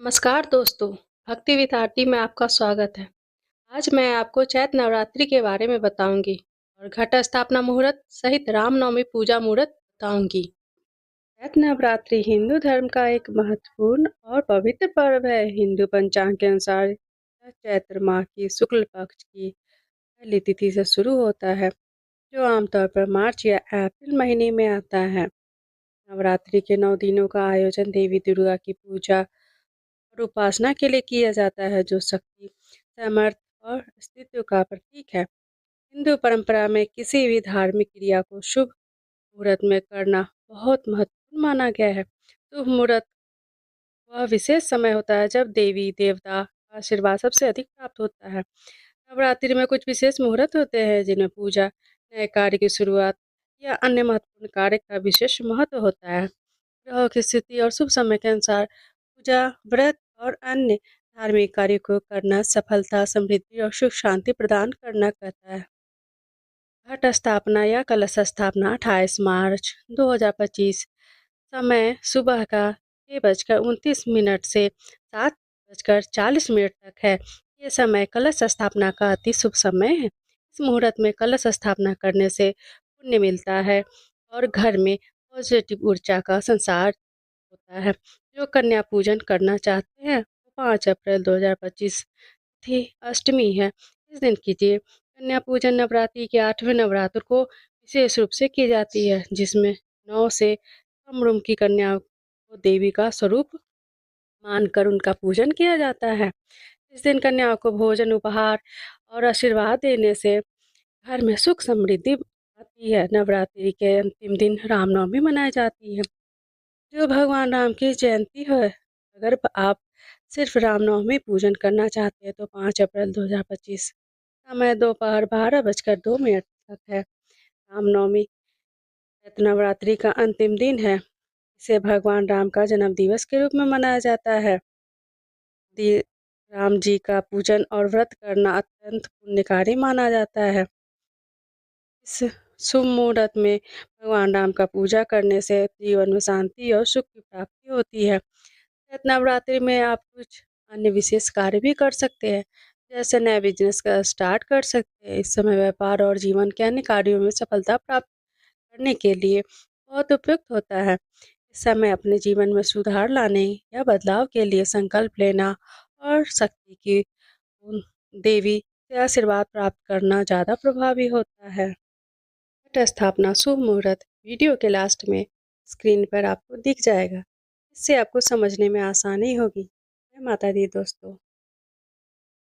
नमस्कार दोस्तों, भक्ति विद आरती में आपका स्वागत है। आज मैं आपको चैत्र नवरात्रि के बारे में बताऊंगी और घट स्थापना मुहूर्त सहित रामनवमी पूजा मुहूर्त बताऊंगी। चैत्र नवरात्रि हिंदू धर्म का एक महत्वपूर्ण और पवित्र पर्व है। हिंदू पंचांग के अनुसार यह चैत्र माह की शुक्ल पक्ष की पहली तिथि से शुरू होता है, जो आमतौर पर मार्च या अप्रैल महीने में आता है। नवरात्रि के 9 दिनों का आयोजन देवी दुर्गा की पूजा और उपासना के लिए किया जाता है, जो शक्ति, सामर्थ्य और अस्तित्व का प्रतीक है। हिंदू परंपरा में किसी भी धार्मिक क्रिया को शुभ मुहूर्त में करना बहुत महत्वपूर्ण माना गया है। शुभ मुहूर्त वह विशेष समय होता है जब देवी देवता का आशीर्वाद सबसे अधिक प्राप्त होता है। नवरात्रि में कुछ विशेष मुहूर्त होते हैं जिनमें पूजा, नए कार्य की शुरुआत या अन्य महत्वपूर्ण कार्य का विशेष महत्व होता है। ग्रहों की स्थिति और शुभ समय के अनुसार पूजा, व्रत और अन्य धार्मिक कार्य को करना सफलता, समृद्धि और सुख शांति प्रदान करना कहता है। घट स्थापना या कलश स्थापना 28 मार्च 2025। समय सुबह का 6:29 से 7:40 तक है। ये समय कलश स्थापना का अति शुभ समय है। इस मुहूर्त में कलश स्थापना करने से पुण्य मिलता है और घर में पॉजिटिव ऊर्जा का संसार होता है। जो कन्या पूजन करना चाहते हैं वो 5 अप्रैल 2025 थी अष्टमी है, इस दिन कीजिए। कन्या पूजन नवरात्रि के 8वें नवरात्र को विशेष रूप से की जाती है, जिसमें 9 से कम उम्र की कन्याओं को देवी का स्वरूप मानकर उनका पूजन किया जाता है। इस दिन कन्याओं को भोजन, उपहार और आशीर्वाद देने से घर में सुख समृद्धि आती है। नवरात्रि के अंतिम दिन रामनवमी मनाई जाती है, जो भगवान राम की जयंती है। अगर आप सिर्फ रामनवमी पूजन करना चाहते हैं तो 5 अप्रैल 2025। समय दोपहर 12:02 तक है। रामनवमी चैत्र नवरात्रि का अंतिम दिन है। इसे भगवान राम का जन्म दिवस के रूप में मनाया जाता है। राम जी का पूजन और व्रत करना अत्यंत पुण्यकारी माना जाता है। इस शुभ मुहूर्त में भगवान राम का पूजा करने से जीवन में शांति और सुख की प्राप्ति होती है। चैत्र नवरात्रि में आप कुछ अन्य विशेष कार्य भी कर सकते हैं, जैसे नए बिजनेस का स्टार्ट कर सकते हैं। इस समय व्यापार और जीवन के अन्य कार्यों में सफलता प्राप्त करने के लिए बहुत उपयुक्त होता है। इस समय अपने जीवन में सुधार लाने या बदलाव के लिए संकल्प लेना और शक्ति की उन देवी से आशीर्वाद प्राप्त करना ज़्यादा प्रभावी होता है। घट स्थापना शुभ मुहूर्त वीडियो के लास्ट में स्क्रीन पर आपको दिख जाएगा। इससे आपको समझने में आसानी होगी। जय माता दी दोस्तों।